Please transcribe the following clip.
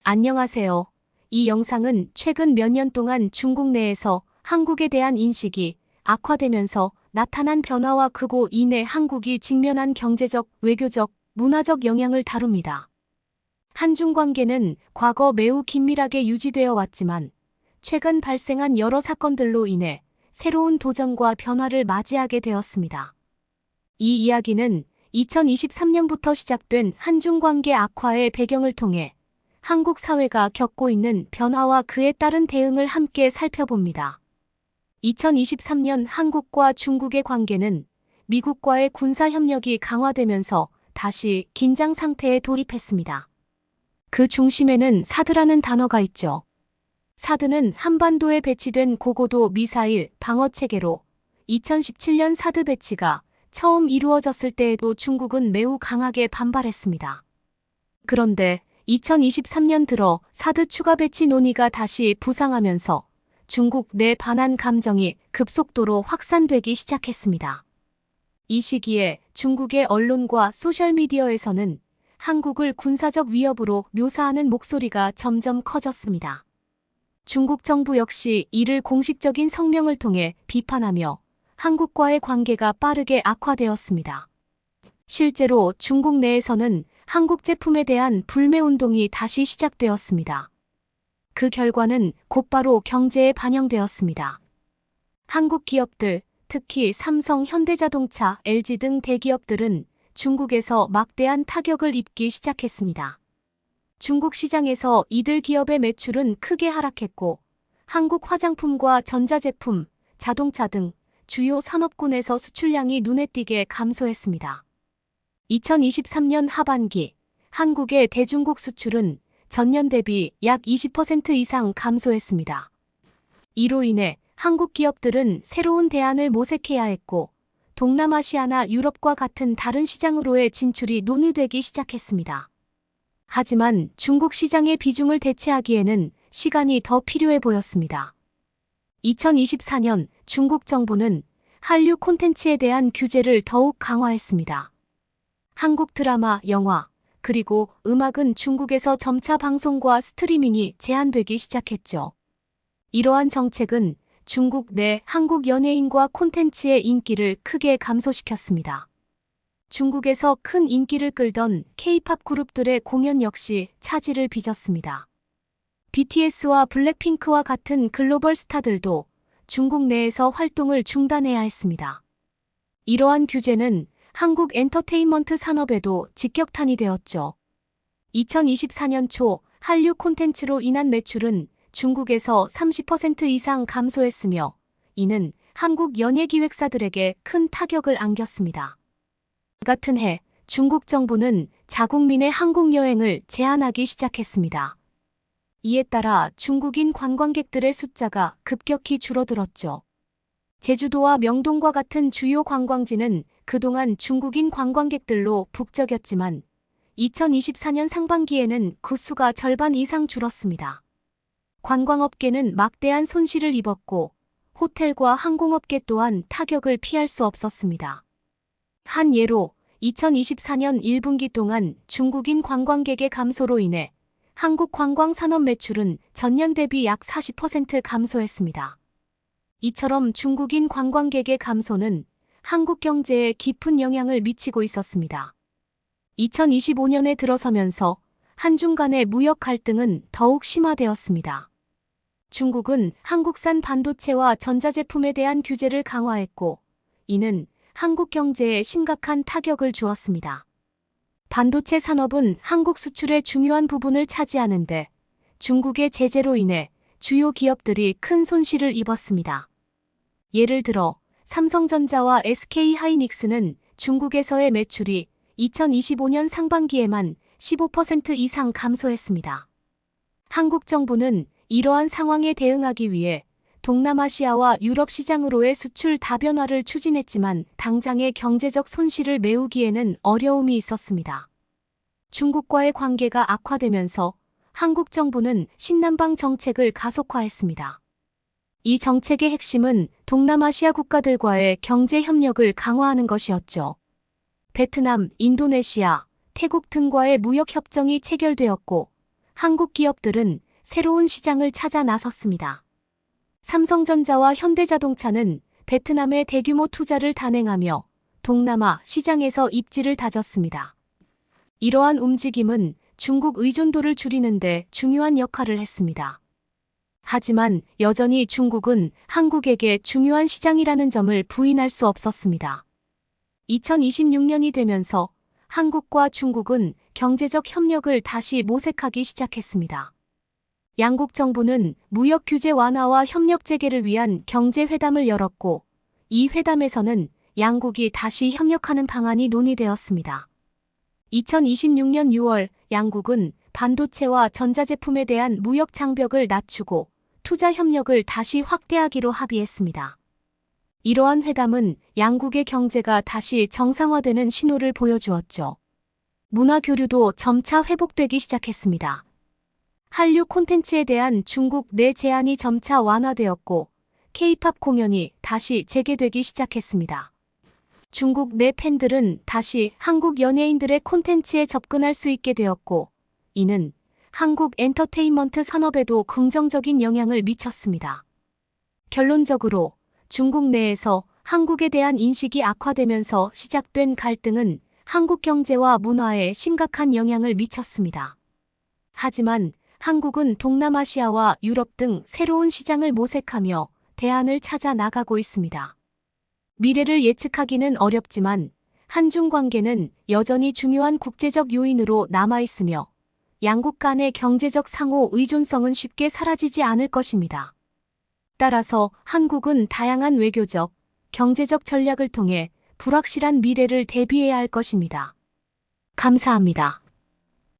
안녕하세요. 이 영상은 최근 몇 년 동안 중국 내에서 한국에 대한 인식이 악화되면서 나타난 변화와 그로 인해 한국이 직면한 경제적, 외교적, 문화적 영향을 다룹니다. 한중 관계는 과거 매우 긴밀하게 유지되어 왔지만 최근 발생한 여러 사건들로 인해 새로운 도전과 변화를 맞이하게 되었습니다. 이 이야기는 2023년부터 시작된 한중 관계 악화의 배경을 통해 한국 사회가 겪고 있는 변화와 그에 따른 대응을 함께 살펴봅니다. 2023년 한국과 중국의 관계는 미국과의 군사협력이 강화되면서 다시 긴장 상태에 돌입했습니다. 그 중심에는 사드라는 단어가 있죠. 사드는 한반도에 배치된 고고도 미사일 방어체계로 2017년 사드 배치가 처음 이루어졌을 때에도 중국은 매우 강하게 반발했습니다. 그런데 2023년 들어 사드 추가 배치 논의가 다시 부상하면서 중국 내 반한 감정이 급속도로 확산되기 시작했습니다. 이 시기에 중국의 언론과 소셜미디어에서는 한국을 군사적 위협으로 묘사하는 목소리가 점점 커졌습니다. 중국 정부 역시 이를 공식적인 성명을 통해 비판하며 한국과의 관계가 빠르게 악화되었습니다. 실제로 중국 내에서는 한국 제품에 대한 불매운동이 다시 시작되었습니다. 그 결과는 곧바로 경제에 반영되었습니다. 한국 기업들, 특히 삼성, 현대자동차, LG 등 대기업들은 중국에서 막대한 타격을 입기 시작했습니다. 중국 시장에서 이들 기업의 매출은 크게 하락했고 한국 화장품과 전자제품, 자동차 등 주요 산업군에서 수출량이 눈에 띄게 감소했습니다. 2023년 하반기 한국의 대중국 수출은 전년 대비 약 20% 이상 감소했습니다. 이로 인해 한국 기업들은 새로운 대안을 모색해야 했고 동남아시아나 유럽과 같은 다른 시장으로의 진출이 논의되기 시작했습니다. 하지만 중국 시장의 비중을 대체하기에는 시간이 더 필요해 보였습니다. 2024년 중국 정부는 한류 콘텐츠에 대한 규제를 더욱 강화했습니다. 한국 드라마, 영화, 그리고 음악은 중국에서 점차 방송과 스트리밍이 제한되기 시작했죠. 이러한 정책은 중국 내 한국 연예인과 콘텐츠의 인기를 크게 감소시켰습니다. 중국에서 큰 인기를 끌던 K-팝 그룹들의 공연 역시 차질을 빚었습니다. BTS와 블랙핑크와 같은 글로벌 스타들도 중국 내에서 활동을 중단해야 했습니다. 이러한 규제는 한국 엔터테인먼트 산업에도 직격탄이 되었죠. 2024년 초 한류 콘텐츠로 인한 매출은 중국에서 30% 이상 감소했으며 이는 한국 연예기획사들에게 큰 타격을 안겼습니다. 같은 해 중국 정부는 자국민의 한국 여행을 제한하기 시작했습니다. 이에 따라 중국인 관광객들의 숫자가 급격히 줄어들었죠. 제주도와 명동과 같은 주요 관광지는 그동안 중국인 관광객들로 북적였지만 2024년 상반기에는 그 수가 절반 이상 줄었습니다. 관광업계는 막대한 손실을 입었고 호텔과 항공업계 또한 타격을 피할 수 없었습니다. 한 예로 2024년 1분기 동안 중국인 관광객의 감소로 인해 한국 관광산업 매출은 전년 대비 약 40% 감소했습니다. 이처럼 중국인 관광객의 감소는 한국 경제에 깊은 영향을 미치고 있었습니다. 2025년에 들어서면서 한중 간의 무역 갈등은 더욱 심화되었습니다. 중국은 한국산 반도체와 전자제품에 대한 규제를 강화했고 이는 한국 경제에 심각한 타격을 주었습니다. 반도체 산업은 한국 수출의 중요한 부분을 차지하는데 중국의 제재로 인해 주요 기업들이 큰 손실을 입었습니다. 예를 들어 삼성전자와 SK하이닉스는 중국에서의 매출이 2025년 상반기에만 15% 이상 감소했습니다. 한국 정부는 이러한 상황에 대응하기 위해 동남아시아와 유럽 시장으로의 수출 다변화를 추진했지만 당장의 경제적 손실을 메우기에는 어려움이 있었습니다. 중국과의 관계가 악화되면서 한국 정부는 신남방 정책을 가속화했습니다. 이 정책의 핵심은 동남아시아 국가들과의 경제 협력을 강화하는 것이었죠. 베트남, 인도네시아, 태국 등과의 무역 협정이 체결되었고 한국 기업들은 새로운 시장을 찾아 나섰습니다. 삼성전자와 현대자동차는 베트남에 대규모 투자를 단행하며 동남아 시장에서 입지를 다졌습니다. 이러한 움직임은 중국 의존도를 줄이는 데 중요한 역할을 했습니다. 하지만 여전히 중국은 한국에게 중요한 시장이라는 점을 부인할 수 없었습니다. 2026년이 되면서 한국과 중국은 경제적 협력을 다시 모색하기 시작했습니다. 양국 정부는 무역 규제 완화와 협력 재개를 위한 경제회담을 열었고, 이 회담에서는 양국이 다시 협력하는 방안이 논의되었습니다. 2026년 6월 양국은 반도체와 전자제품에 대한 무역 장벽을 낮추고 투자 협력을 다시 확대하기로 합의했습니다. 이러한 회담은 양국의 경제가 다시 정상화되는 신호를 보여주었죠. 문화 교류도 점차 회복되기 시작했습니다. 한류 콘텐츠에 대한 중국 내 제한이 점차 완화되었고 K-팝 공연이 다시 재개되기 시작했습니다. 중국 내 팬들은 다시 한국 연예인들의 콘텐츠에 접근할 수 있게 되었고, 이는 한국 엔터테인먼트 산업에도 긍정적인 영향을 미쳤습니다. 결론적으로 중국 내에서 한국에 대한 인식이 악화되면서 시작된 갈등은 한국 경제와 문화에 심각한 영향을 미쳤습니다. 하지만 한국은 동남아시아와 유럽 등 새로운 시장을 모색하며 대안을 찾아 나가고 있습니다. 미래를 예측하기는 어렵지만 한중 관계는 여전히 중요한 국제적 요인으로 남아있으며 양국 간의 경제적 상호 의존성은 쉽게 사라지지 않을 것입니다. 따라서 한국은 다양한 외교적, 경제적 전략을 통해 불확실한 미래를 대비해야 할 것입니다. 감사합니다.